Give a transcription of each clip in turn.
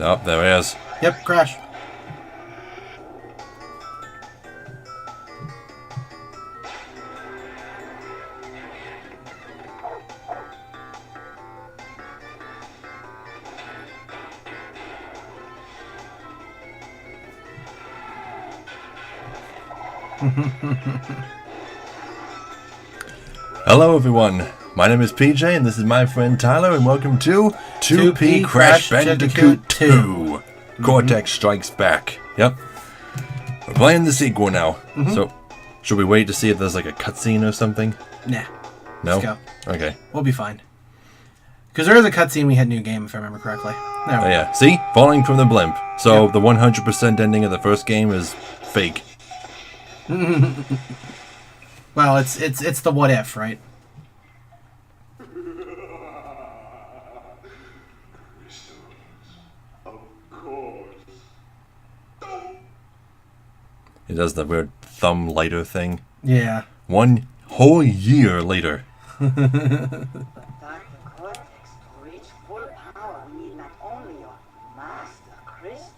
Oh, there he is. Yep, crash. Hello everyone, my name is PJ and this is my friend Tyler and welcome to 2P Crash Bandicoot 2. Cortex Strikes Back. Yep. We're playing the sequel now. So, should we wait to see if there's like a cutscene or something? Nah. No? Let's go. Okay. We'll be fine. Because there is a cutscene we hit new game, if I remember correctly. There we go. Yeah. See? Falling from the blimp. So, the 100% ending of the first game is fake. Well, it's the what if, right? It does the weird thumb lighter thing. Yeah. 1 whole year later. Dr. Cortex, to reach full power, we need not only your master crystal,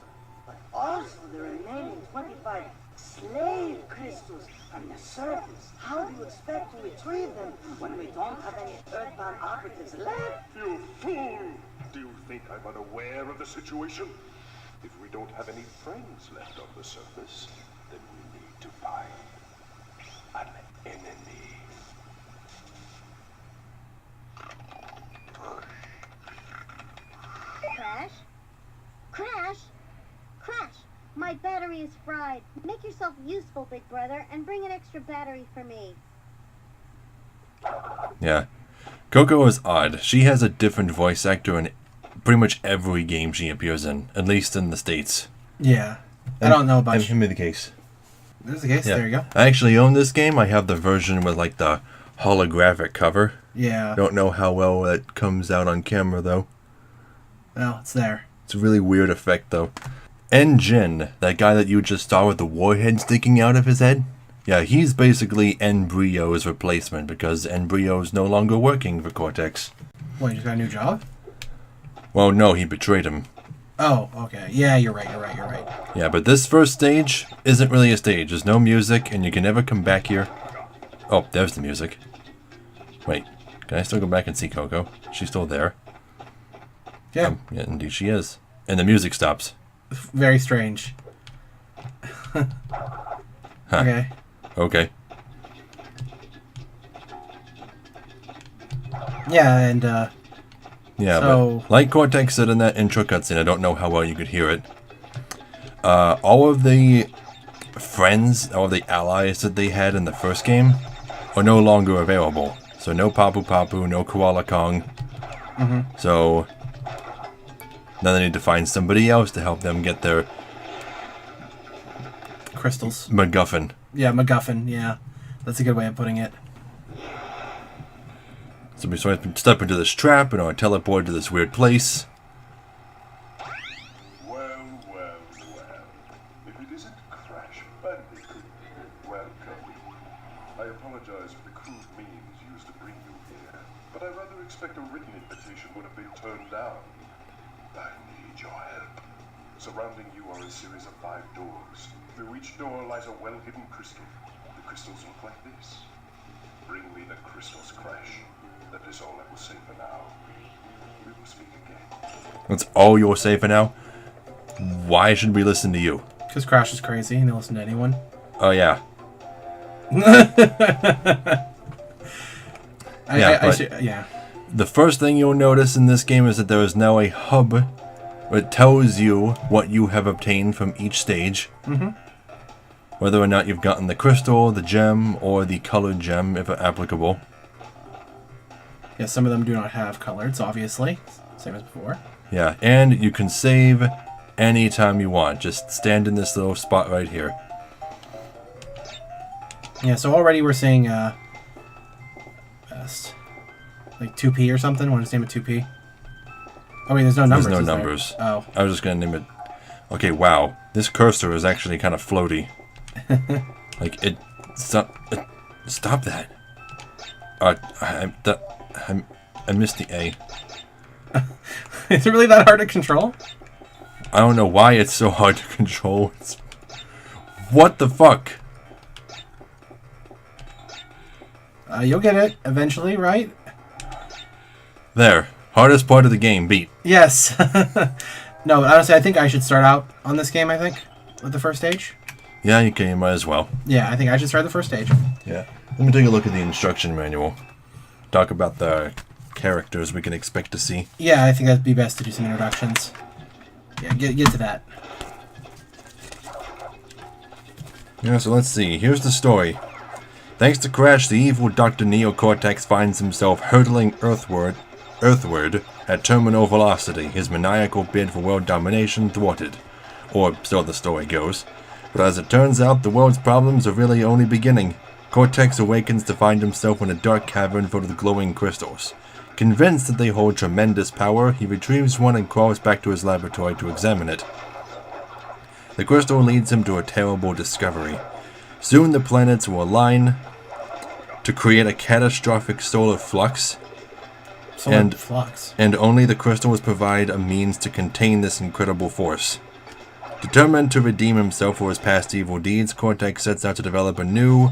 but also the remaining 25 slave crystals from the surface. How do you expect to retrieve them when we don't have any earthbound operatives left? You fool! Do you think I'm unaware of the situation? If we don't have any friends left on the surface, then we need to find an enemy. Crash? Crash? Crash! My battery is fried. Make yourself useful, big brother, and bring an extra battery for me. Yeah. Coco is odd. She has a different voice actor in pretty much every game she appears in, at least in the States. Yeah. I don't know about... Give me the case. There's the case. Yeah. There you go. I actually own this game. I have the version with like the holographic cover. Yeah. Don't know how well that comes out on camera though. Well, it's there. It's a really weird effect though. And Jin, that guy that you just saw with the warhead sticking out of his head? Yeah, he's basically Embryo's replacement because Embryo's no longer working for Cortex. What, you just got a new job? Well, no, he betrayed him. Oh, okay. Yeah, you're right. Yeah, but this first stage isn't really a stage. There's no music, and you can never come back here. Oh, there's the music. Wait, can I still go back and see Coco? She's still there. Yeah. Yeah, indeed she is. And the music stops. Very strange. Huh. Okay. Okay. Yeah, and Yeah, So- but like Cortex said in that intro cutscene, I don't know how well you could hear it. All of the friends, all of the allies that they had in the first game are no longer available. So no Papu Papu, no Koala Kong. So now they need to find somebody else to help them get their crystals. MacGuffin. Yeah, MacGuffin. Yeah, that's a good way of putting it. So we sort of step into this trap and are teleported to this weird place. Well. If it isn't Crash Bandicoot, welcome. I apologize for the crude means used to bring you here, but I rather expect a written invitation would have been turned down. I need your help. Surrounding you are a series of 5 doors. Through each door lies a well-hidden crystal. The crystals look like this. Bring me the crystals, Crash. That is all I will say for now. We will speak again. That's all you'll say for now? Why should we listen to you? Because Crash is crazy and he'll listen to anyone. Oh, yeah. Yeah. The first thing you'll notice in this game is that there is now a hub that tells you what you have obtained from each stage. Whether or not you've gotten the crystal, the gem, or the colored gem, if applicable. Yeah, some of them do not have colors, obviously. Same as before. Yeah, and you can save anytime you want. Just stand in this little spot right here. Yeah, so already we're seeing best. Like 2P or something? Want to name it 2P? Oh wait, there's no numbers. There's no is there? numbers. Oh. I was just gonna name it. Okay, wow. This cursor is actually kind of floaty. Like it. Stop that. I missed the A. Is it really that hard to control? I don't know why it's so hard to control. What the fuck? You'll get it eventually, right? There. Hardest part of the game, beat. Yes. No, but honestly, I think I should start out on this game, I think, with the first stage. Yeah, you can, you might as well. Yeah, I think I should start the first stage. Yeah. Let me take a look at the instruction manual. Talk about the characters we can expect to see. Yeah, I think that'd be best to do some introductions. Yeah, get to that. Yeah, so let's see. Here's the story. Thanks to Crash, the evil Dr. Neocortex finds himself hurtling earthward at terminal velocity, his maniacal bid for world domination thwarted. Or so the story goes. But as it turns out, the world's problems are really only beginning. Cortex awakens to find himself in a dark cavern filled with glowing crystals. Convinced that they hold tremendous power, he retrieves one and crawls back to his laboratory to examine it. The crystal leads him to a terrible discovery. Soon the planets will align to create a catastrophic solar flux, and only the crystals provide a means to contain this incredible force. Determined to redeem himself for his past evil deeds, Cortex sets out to develop a new,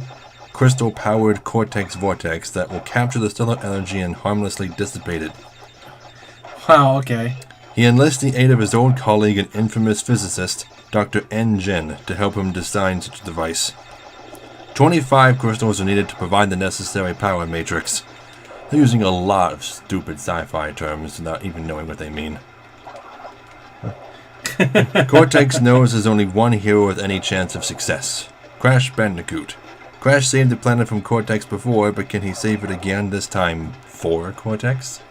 crystal-powered Cortex Vortex that will capture the stellar energy and harmlessly dissipate it. Wow, okay. He enlists the aid of his old colleague and infamous physicist, Dr. N. Jin, to help him design such a device. 25 crystals are needed to provide the necessary power matrix. They're using a lot of stupid sci-fi terms without even knowing what they mean. Cortex knows there's only one hero with any chance of success. Crash Bandicoot. Crash saved the planet from Cortex before, but can he save it again, this time for Cortex?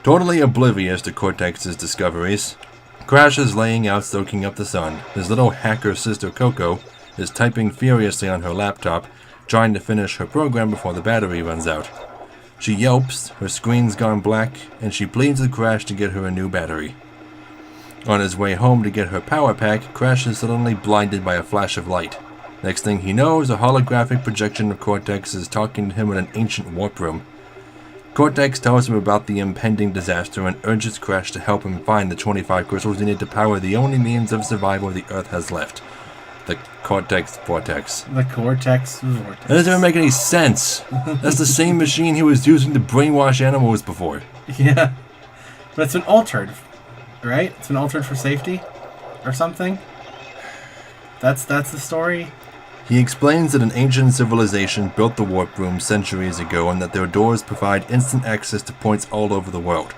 Totally oblivious to Cortex's discoveries, Crash is laying out soaking up the sun. His little hacker sister Coco is typing furiously on her laptop, trying to finish her program before the battery runs out. She yelps, her screen's gone black, and she pleads with Crash to get her a new battery. On his way home to get her power pack, Crash is suddenly blinded by a flash of light. Next thing he knows, a holographic projection of Cortex is talking to him in an ancient warp room. Cortex tells him about the impending disaster and urges Crash to help him find the 25 crystals needed to power the only means of survival the Earth has left. The Cortex Vortex. The Cortex Vortex. That doesn't even make any sense. That's the same machine he was using to brainwash animals before. Yeah. But it's been altered, right? It's been altered for safety or something. That's the story. He explains that an ancient civilization built the warp room centuries ago and that their doors provide instant access to points all over the world,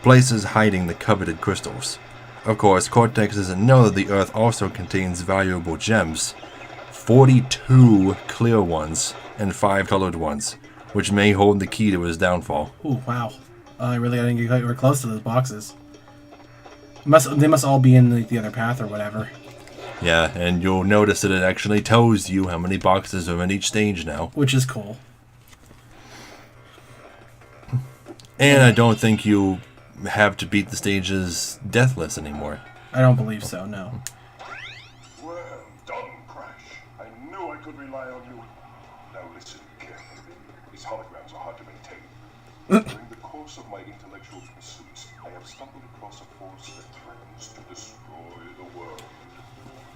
places hiding the coveted crystals. Of course, Cortex doesn't know that the Earth also contains valuable gems, 42 clear ones and 5 colored ones, which may hold the key to his downfall. Oh, wow. I didn't get quite close to those boxes. They must all be in the other path or whatever. Yeah, and you'll notice that it actually tells you how many boxes are in each stage now. Which is cool. And I don't think you have to beat the stages deathless anymore. I don't believe so, no. Well done, Crash. I knew I could rely on you. Now listen carefully. These holograms are hard to maintain. During the course of my intellectual pursuits, I have stumbled across a force that threatens to destroy the world.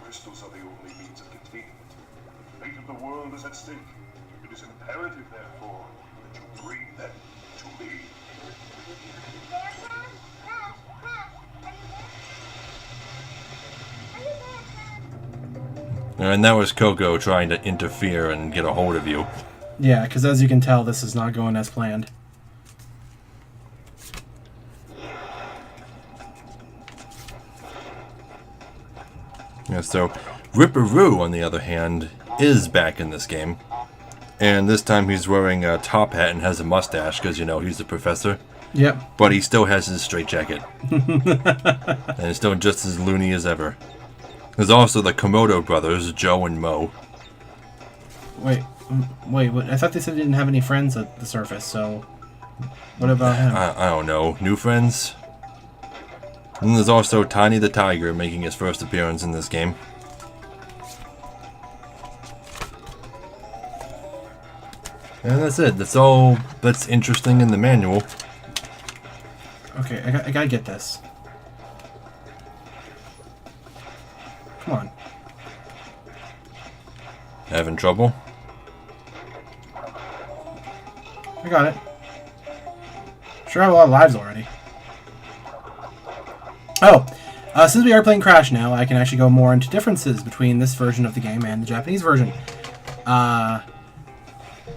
Crystals are the only means of containing it. The fate of the world is at stake. It is imperative, therefore, that you bring them to me. And that was Coco trying to interfere and get a hold of you. Yeah, because as you can tell, this is not going as planned. Yeah, so Ripperoo, on the other hand, is back in this game. And this time he's wearing a top hat and has a mustache because, you know, he's the professor. Yep. But he still has his straitjacket. And he's still just as loony as ever. There's also the Komodo brothers, Joe and Mo. Wait, what? I thought they said they didn't have any friends at the surface, so... What about him? I don't know. New friends? And there's also Tiny the Tiger making his first appearance in this game. And that's it. That's all that's interesting in the manual. Okay, I gotta get this. Come on. Having trouble? I got it. Sure have a lot of lives already. Oh, since we are playing Crash now, I can actually go more into differences between this version of the game and the Japanese version.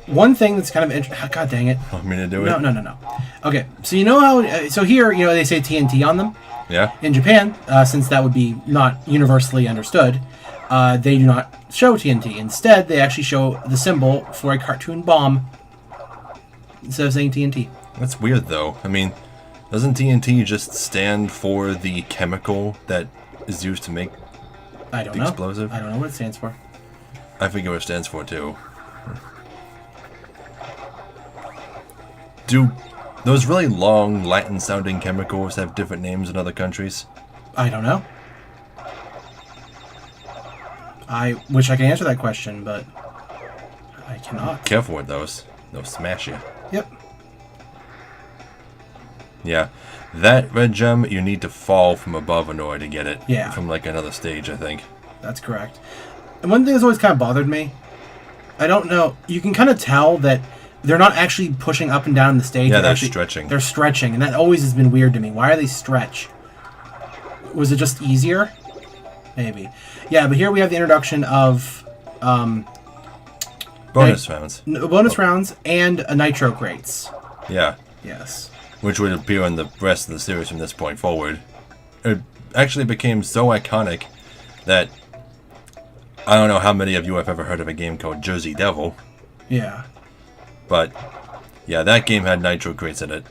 One thing that's kind of interesting... God dang it. Want me to do No, it? no. Okay, so you know how... so here, they say TNT on them. Yeah? In Japan, since that would be not universally understood, they do not show TNT. Instead, they actually show the symbol for a cartoon bomb instead of saying TNT. That's weird, though. I mean, doesn't TNT just stand for the chemical that is used to make I don't the know. explosive? I don't know what it stands for. I forget what it stands for, too. Do those really long Latin-sounding chemicals have different names in other countries? I don't know. I wish I could answer that question, but I cannot. Careful with those. They'll smash you. Yep. Yeah. That red gem, you need to fall from above in order to get it. Yeah. From, like, another stage, I think. That's correct. And one thing that's always kind of bothered me, I don't know, you can kind of tell that they're not actually pushing up and down the stage. Yeah, they're actually stretching. They're stretching, and that always has been weird to me. Why are they stretch? Was it just easier? Maybe. Yeah, but here we have the introduction of Bonus rounds. bonus rounds and nitro crates. Yeah. Yes. Which would appear in the rest of the series from this point forward. It actually became so iconic that I don't know how many of you have ever heard of a game called Jersey Devil, Yeah. but yeah, that game had nitro crates in it.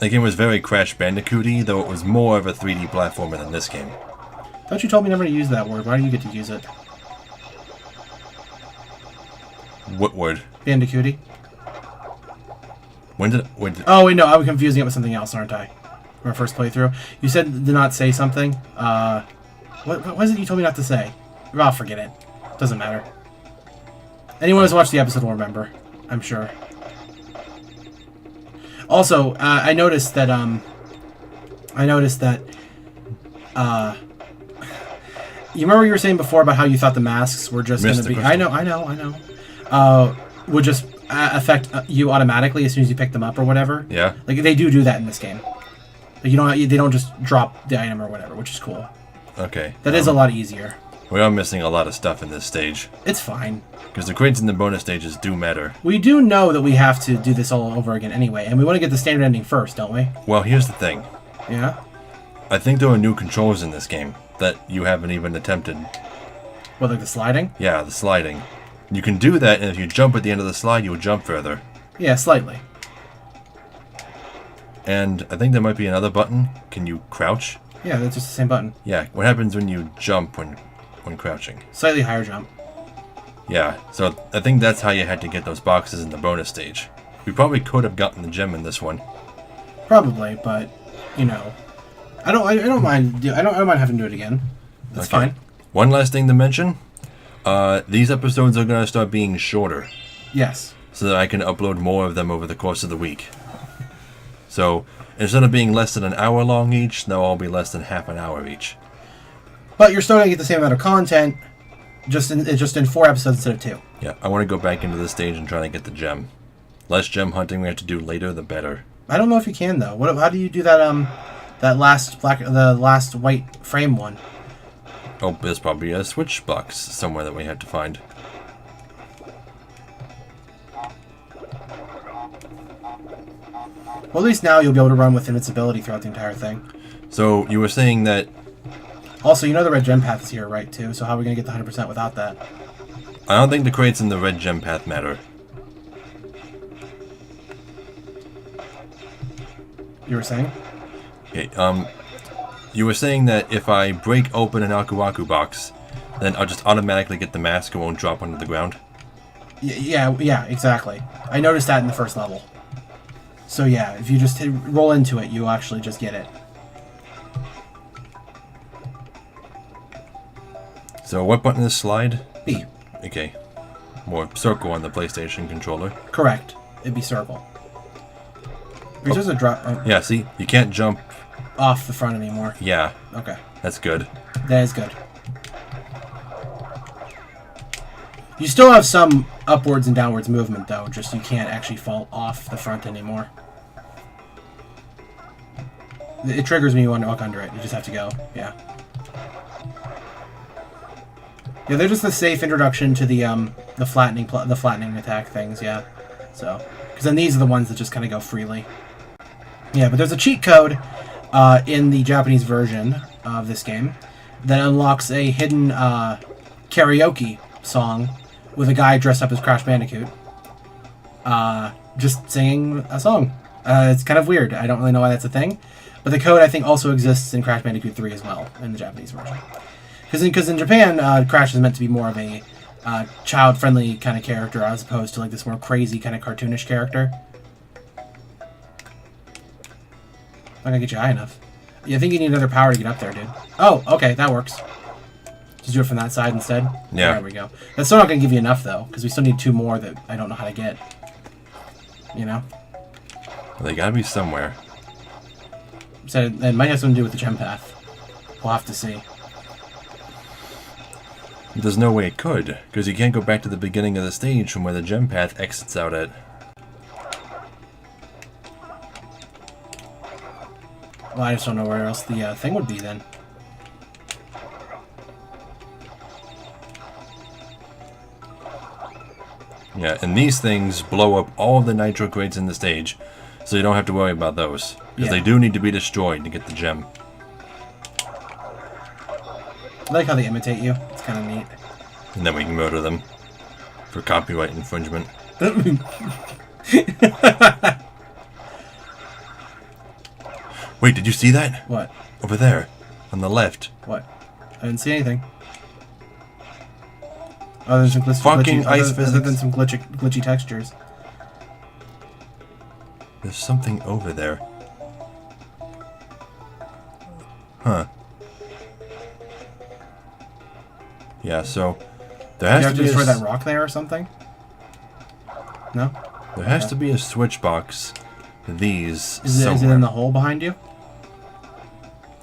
The game was very Crash Bandicoot-y, though it was more of a 3D platformer than this game. Thought you told me never to use that word. Why do you get to use it? What word? Bandicooty. When did Oh, wait, no, I'm confusing it with something else, aren't I? For our first playthrough. You said to not say something. What was it you told me not to say? I'll forget it. Doesn't matter. Anyone who's watched the episode will remember, I'm sure. Also, I noticed that, you remember you were saying before about how you thought the masks were just going to be... Mystical. I know. Would just affect you automatically as soon as you pick them up or whatever. Yeah. Like, they do that in this game. Like, they don't just drop the item or whatever, which is cool. Okay. That is a lot easier. We are missing a lot of stuff in this stage. It's fine. Because the crates in the bonus stages do matter. We do know that we have to do this all over again anyway, and we want to get the standard ending first, don't we? Well, here's the thing. Yeah? I think there are new controls in this game that you haven't even attempted. What, like the sliding? Yeah, the sliding. You can do that, and if you jump at the end of the slide, you'll jump further. Yeah, slightly. And I think there might be another button. Can you crouch? Yeah, that's just the same button. Yeah, what happens when you jump when crouching? Slightly higher jump. Yeah, so I think that's how you had to get those boxes in the bonus stage. We probably could have gotten the gem in this one. Probably, but, I don't mind having to do it again. That's Okay. fine. One last thing to mention. These episodes are going to start being shorter, Yes. so that I can upload more of them over the course of the week. So, instead of being less than an hour long each, they'll all be less than half an hour each. But you're still going to get the same amount of content, just in 4 episodes instead of 2. Yeah, I want to go back into this stage and try to get the gem. Less gem hunting we have to do later, the better. I don't know if you can, though. How do you do that, the last white frame one? Oh, there's probably a switch box somewhere that we had to find. Well, at least now you'll be able to run with invincibility throughout the entire thing. So, you were saying that... Also, the red gem path is here, right, too? So how are we going to get the 100% without that? I don't think the crates in the red gem path matter. You were saying? Okay, you were saying that if I break open an Aku Aku box, then I'll just automatically get the mask and won't drop onto the ground? Yeah, exactly. I noticed that in the first level. So yeah, if you just roll into it, you actually just get it. So what button is slide? B. Okay. More circle on the PlayStation controller. Correct. It'd be circle. You're supposed to drop Yeah, see? You can't jump. off the front anymore. Yeah, Okay. that's good. That is good. You still have some upwards and downwards movement, though, just you can't actually fall off the front anymore. It triggers when you want to walk under it. You just have to go. Yeah. Yeah, they're just the safe introduction to the flattening attack things. Yeah. So, because then these are the ones that just kind of go freely. Yeah, but there's a cheat code in the Japanese version of this game that unlocks a hidden karaoke song with a guy dressed up as Crash Bandicoot, just singing a song. It's kind of weird. I don't really know why that's a thing. But the code, I think, also exists in Crash Bandicoot 3 as well, in the Japanese version. Because in Japan, Crash is meant to be more of a child-friendly kind of character, as opposed to like this more crazy kind of cartoonish character. Not gonna get you high enough. Yeah, I think you need another power to get up there, dude. Oh, okay, that works. Just do it from that side instead? Yeah. There we go. That's still not gonna give you enough, though, because we still need 2 more that I don't know how to get. You know? Well, they gotta be somewhere. So it might have something to do with the gem path. We'll have to see. There's no way it could, because you can't go back to the beginning of the stage from where the gem path exits out at. Well, I just don't know where else the thing would be then. Yeah, and these things blow up all of the nitro crates in the stage, so you don't have to worry about those. Because they do need to be destroyed to get the gem. I like how they imitate you. It's kind of neat. And then we can murder them for copyright infringement. Wait, did you see that? What? Over there, on the left. What? I didn't see anything. Oh, there's some Fucking ice other physics. than some glitchy textures. There's something over there. Huh. Yeah, so there You has have to to be destroy that rock there or something? No? there has to be a switch box. These Is it somewhere. in the hole behind you?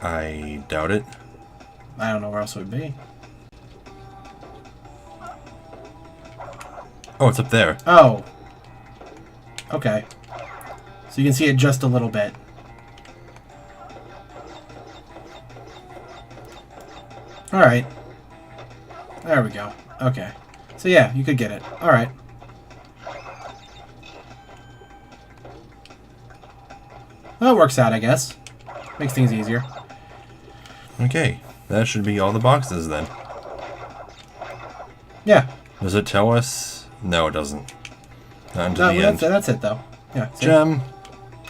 I doubt it. I don't know where else it would be. Oh, it's up there. Oh. Okay. So you can see it just a little bit. Alright. There we go. Okay. So yeah, you could get it. Alright. Well, it works out, I guess. Makes things easier. Okay, that should be all the boxes then. Yeah. Does it tell us? No, it doesn't. Not until No, the end. that's it, though. Yeah. see? Gem.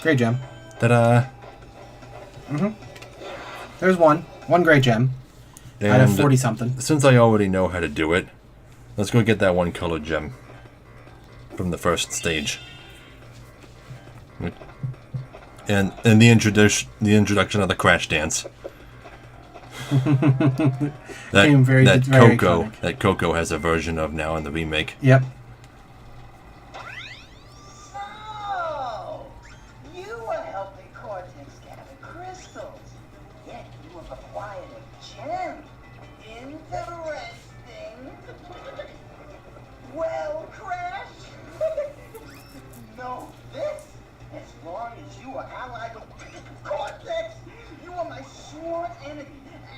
Great gem. Ta-da. There's one. One great gem. Out of And 40-something. since I already know how to do it, let's go get that one colored gem from the first stage. And the introduction of the crash dance. Became very Coco iconic. that Coco has a version of now in the remake. Yep. So, you were helping Cortex gather crystals, yet you have acquired a gem. Interesting. Well, Crash, know this. As long as you are allied with Cortex, you are my sworn enemy,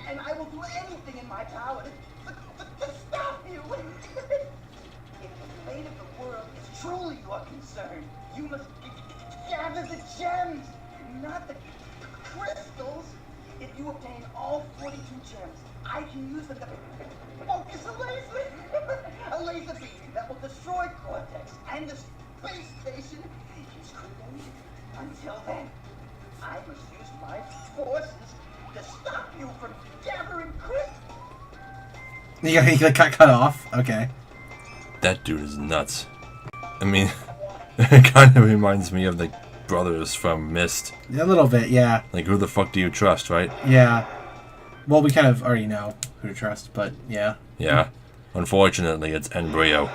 and I will do anything in my power to stop you. If the fate of the world is truly your concern, you must gather the gems, not the crystals. If you obtain all 42 gems, I can use them to focus a laser beam that will destroy Cortex and the space station he's created. Until then, I must use my forces to stop you from gathering crystals. You got cut off? Okay. That dude is nuts. I mean, it kind of reminds me of the brothers from Myst. A little bit, yeah. Like, who the fuck do you trust, right? Yeah. Well, we kind of already know who to trust, but yeah. Yeah. Unfortunately, it's Embryo.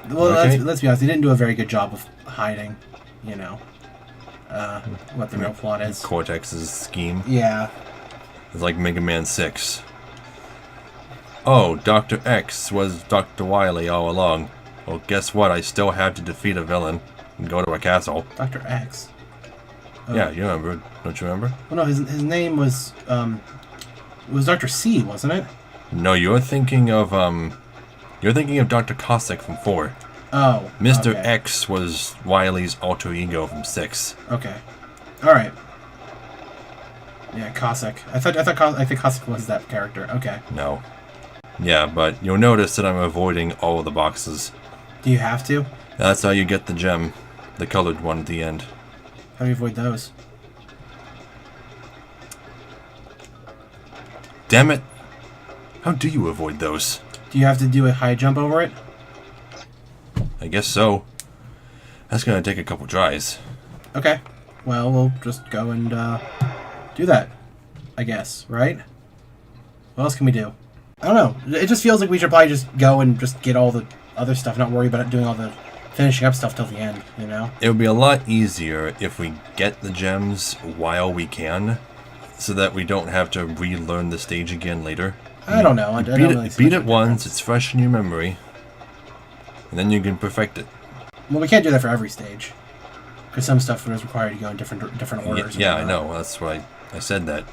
Well, Okay. let's be honest. They didn't do a very good job of hiding, you know, what the real plot is. Cortex's scheme. Yeah. It's like Mega Man 6. Oh, Dr. X was Dr. Wily all along. Well, guess what? I still have to defeat a villain and go to a castle. Dr. X. Oh. Yeah, you remember. Don't you remember? Well, no, his name was Dr. C, wasn't it? No, you're thinking of Dr. Cossack from 4. Oh. Mr. Okay. X was Wily's alter ego from 6. Okay. All right. Yeah, Cossack. I think Cossack was that character. Okay. No. Yeah, but you'll notice that I'm avoiding all of the boxes. Do you have to? That's how you get the gem. The colored one at the end. How do you avoid those? Damn it! How do you avoid those? Do you have to do a high jump over it? I guess so. That's gonna take a couple tries. Okay. Well, we'll just go and do that. I guess, right? What else can we do? I don't know. It just feels like we should probably just go and just get all the other stuff, not worry about doing all the finishing up stuff till the end, you know? It would be a lot easier if we get the gems while we can, so that we don't have to relearn the stage again later. I don't know. I don't really see beat much it of a once, difference. it's fresh in your memory, and then you can perfect it. Well, we can't do that for every stage, because some stuff is required to go in different orders. Yeah, I know. That's why I said that.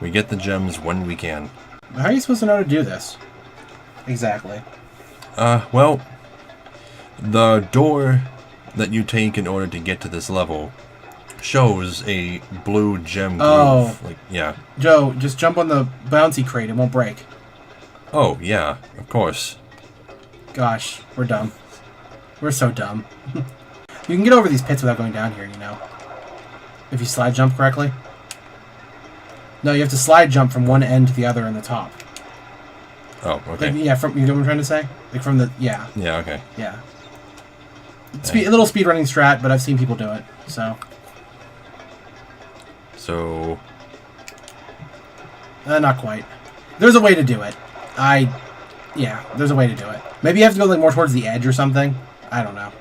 We get the gems when we can. How are you supposed to know to do this? Exactly. Well, the door that you take in order to get to this level shows a blue gem groove. Oh. Like, yeah. Joe, just jump on the bouncy crate. It won't break. Oh, yeah, of course. Gosh, we're dumb. We're so dumb. You can get over these pits without going down here, you know. If you slide jump correctly. No, you have to slide jump from one end to the other in the top. Oh, okay. Like, yeah, you know what I'm trying to say? Like from the, yeah, Yeah, okay. yeah. A little speedrunning strat, but I've seen people do it, so. So, Not quite. There's a way to do it. Yeah, there's a way to do it. Maybe you have to go like more towards the edge or something. I don't know.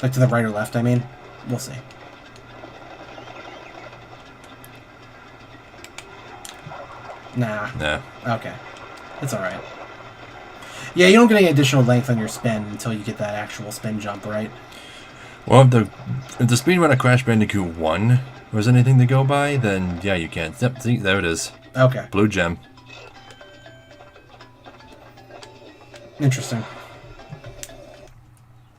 Like to the right or left, I mean. We'll see. Nah. nah. Okay. It's alright. Yeah, you don't get any additional length on your spin until you get that actual spin jump, right? Well, if the speedrun of Crash Bandicoot 1 was anything to go by, then yeah, you can't. Yep, see, there it is. Okay. Blue gem. Interesting.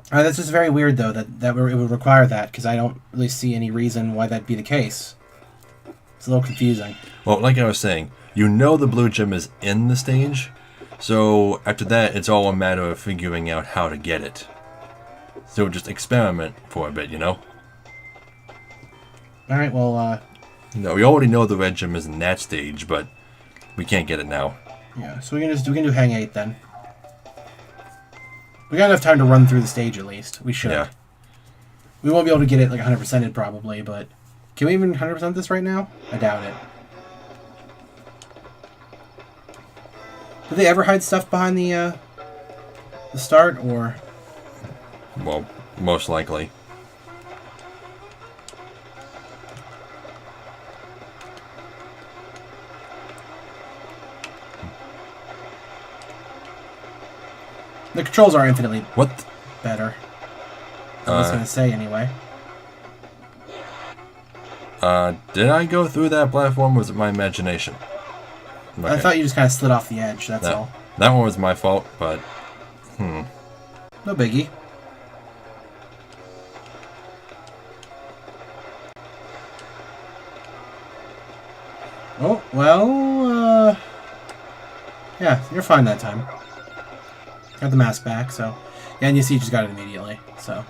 That's just very weird, though, that it would require that, because I don't really see any reason why that'd be the case. It's a little confusing. Well, like I was saying, you know the blue gem is in the stage, so after that, it's all a matter of figuring out how to get it. So just experiment for a bit, you know? Alright, well, No, we already know the red gem is in that stage, but we can't get it now. yeah, so we can do Hang 8 then. We got enough time to run through the stage at least. We should. Yeah. We won't be able to get it like 100%ed probably, but can we even 100% this right now? I doubt it. Did they ever hide stuff behind the start, or? Well, most likely. The controls are infinitely What? better. I was gonna say anyway. Did I go through that platform, or was it my imagination? I Okay. thought you just kind of slid off the edge, that's all. That one was my fault, but... No biggie. Oh, well, yeah, you're fine that time. Got the mask back, so... Yeah, and you see you just got it immediately, so...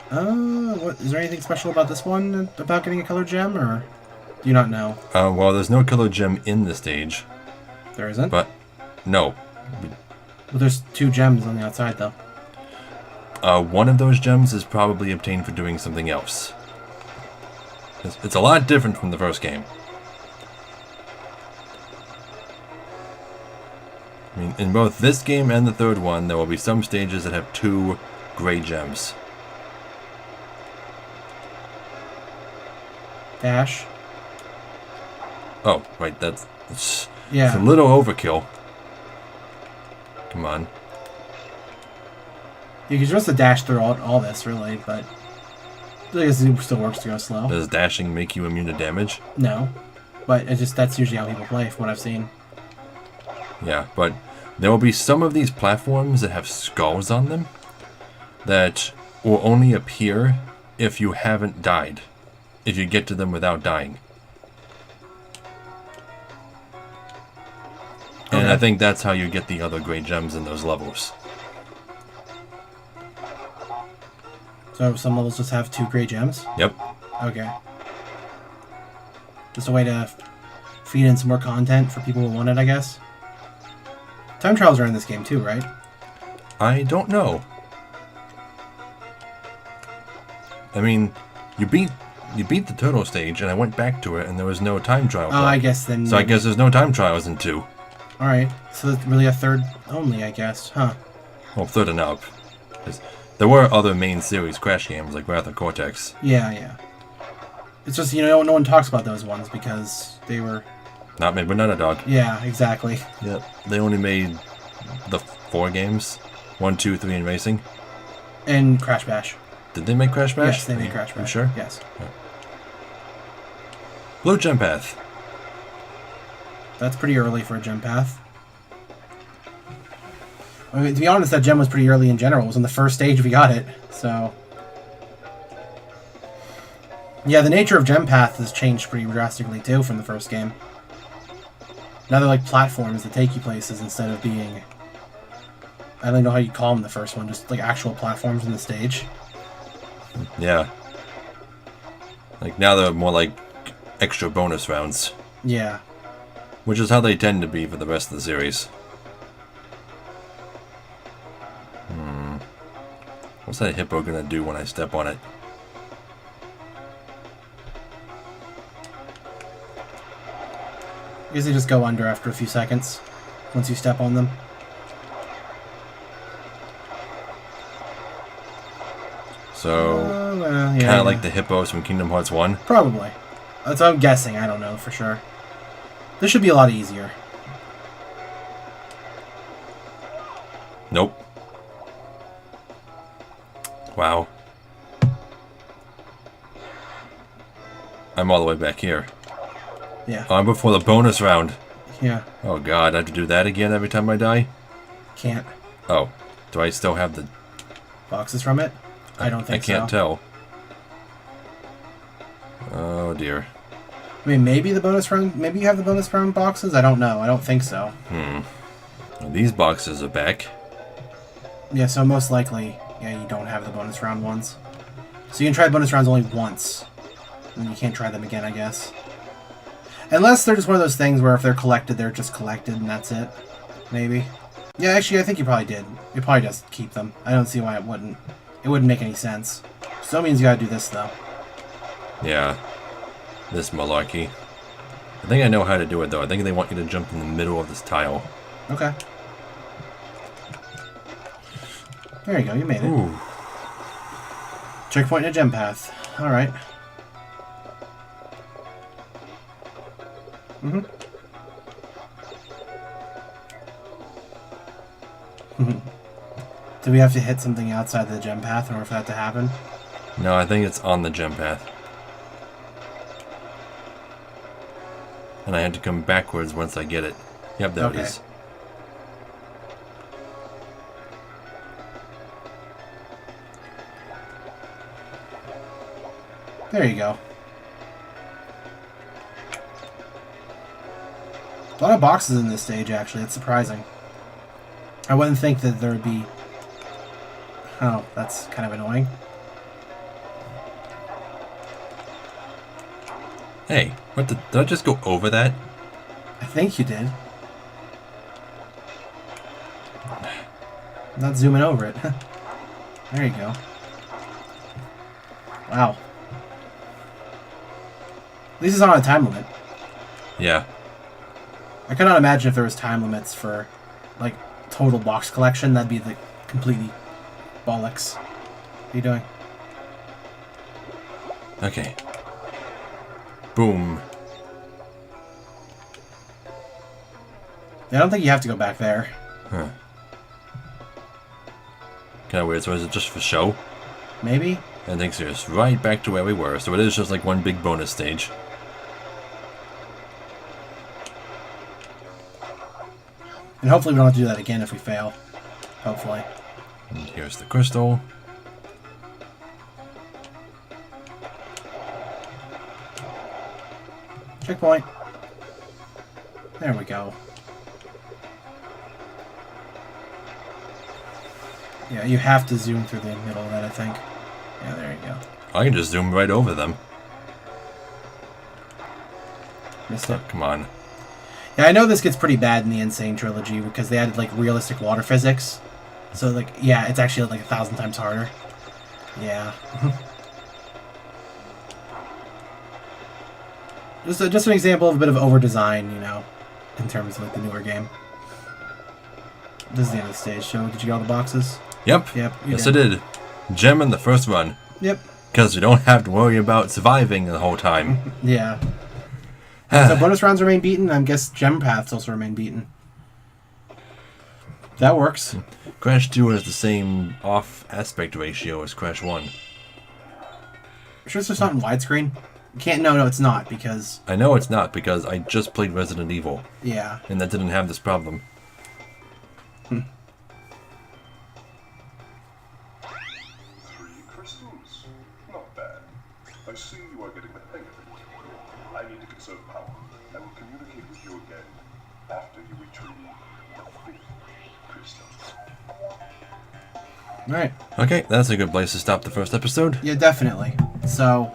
what, is there anything special about this one, about getting a colored gem, or do you not know? well, there's no color gem in the stage, There isn't? but... No. Well, there's 2 gems on the outside, though. One of those gems is probably obtained for doing something else. It's a lot different from the first game. I mean, in both this game and the third one, there will be some stages that have 2 gray gems. Dash. Oh, right, that's... It's Yeah. a little overkill. Come on. You can just dash through all this, really, but I guess it still works to go slow. Does dashing make you immune to damage? No, but that's usually how people play, from what I've seen. Yeah, but there will be some of these platforms that have skulls on them that will only appear if you haven't died. If you get to them without dying. And Okay. I think that's how you get the other great gems in those levels. So some levels just have 2 great gems? Yep. Okay. Just a way to feed in some more content for people who want it, I guess. Time trials are in this game too, right? I don't know. I mean, you beat the turtle stage, and I went back to it, and there was no time trial. Oh, I guess then... So I guess there's no time trials in 2. Alright, so it's really a third only, I guess. Huh. Well, third and up. 'Cause there were other main series Crash games like Wrath of Cortex. Yeah. It's just, no one talks about those ones because they were... Not made by Naughty Dog. Yeah, exactly. Yep. They only made the 4 games. 1, 2, 3, and Racing. And Crash Bash. Did they make Crash Bash? Yes, they made Crash You Bash. sure? Yes. Blue Gem Path. That's pretty early for a gem path. I mean, to be honest, that gem was pretty early in general. It was on the first stage we got it, so... Yeah, the nature of gem path has changed pretty drastically, too, from the first game. Now they're like platforms that take you places instead of being... I don't even know how you call them the first one, just like actual platforms on the stage. Yeah. Like, now they're more like extra bonus rounds. Yeah. Which is how they tend to be for the rest of the series. What's that hippo gonna do when I step on it? I guess they just go under after a few seconds, once you step on them. So, Well, yeah, kind of like the hippos from Kingdom Hearts 1. Probably. That's what I'm guessing. I don't know for sure. This should be a lot easier. Nope. Wow. I'm all the way back here. Yeah. I'm before the bonus round. Yeah. Oh god, I have to do that again every time I die? Can't. Oh. Do I still have the... Boxes from it? I don't think I can't so. tell. Oh dear. I mean, maybe the bonus round... Maybe you have the bonus round boxes? I don't know. I don't think so. Well, these boxes are back. Yeah, so most likely, yeah, you don't have the bonus round ones. So you can try bonus rounds only once. And you can't try them again, I guess. Unless they're just one of those things where if they're collected, they're just collected and that's it. Maybe. Yeah, actually, I think you probably did. You probably just keep them. I don't see why it wouldn't. It wouldn't make any sense. So that means you gotta do this, though. Yeah. This malarkey. I think I know how to do it, though. I think they want you to jump in the middle of this tile. Okay. There you go, you made it. Ooh. Checkpoint and a gem path. Alright. Do we have to hit something outside the gem path in order for that to happen? No, I think it's on the gem path. And I had to come backwards once I get it. Yep, there it Okay. is. There you go. A lot of boxes in this stage, actually. It's surprising. I wouldn't think that there would be... Oh, that's kind of annoying. Hey, what did I just go over that? I think you did. I'm not zooming over it. There you go. Wow. At least it's not on a time limit. Yeah. I cannot imagine if there was time limits for, like, total box collection. That'd be the completely bollocks. What are you doing? Okay. Boom. I don't think you have to go back there. Huh. Kind of weird. So is it just for show? Maybe? I think so. It's right back to where we were. So it is just like one big bonus stage. And hopefully we don't have to do that again if we fail. Hopefully. And here's the crystal. Checkpoint. There we go. Yeah, you have to zoom through the middle of that, I think. Yeah, there you go. I can just zoom right over them. Missed it. Oh, come on. Yeah, I know this gets pretty bad in the Insane trilogy because they added like realistic water physics. So like, yeah, it's actually like 1,000 times harder. Yeah. just an example of a bit of over-design, you know, in terms of like the newer game. This is the end of the stage. So did you get all the boxes? Yep. Yep. Yes, I did. Gem in the first run. Yep. Because you don't have to worry about surviving the whole time. Yeah. So bonus rounds remain beaten. I guess gem paths also remain beaten. That works. Crash 2 has the same off aspect ratio as Crash 1. Sure it's just not in widescreen? Can't. No, it's not because. I know it's not because I just played Resident Evil. Yeah. And that didn't have this problem. 3 crystals. Not bad. I see you are getting the hang of it. I need to conserve power. I will communicate with you again after you retrieve the 5th crystal. Alright. Okay, that's a good place to stop the first episode. Yeah, definitely. So,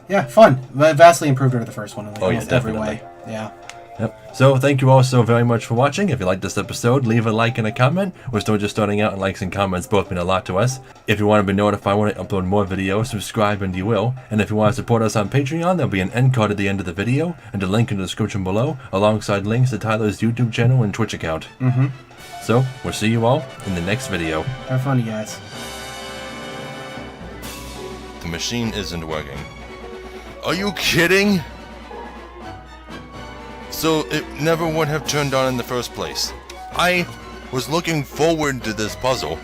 yeah, fun. Vastly improved over the first one in Oh, yeah, almost every definitely. way. Yeah. Yep. So thank you all so very much for watching. If you liked this episode, leave a like and a comment. We're still just starting out, and likes and comments both mean a lot to us. If you want to be notified when I upload more videos, subscribe and you will. And if you want to support us on Patreon, there'll be an end card at the end of the video and a link in the description below, alongside links to Tyler's YouTube channel and Twitch account. So we'll see you all in the next video. Have fun, you guys. The machine isn't working. Are you kidding? So it never would have turned on in the first place. I was looking forward to this puzzle.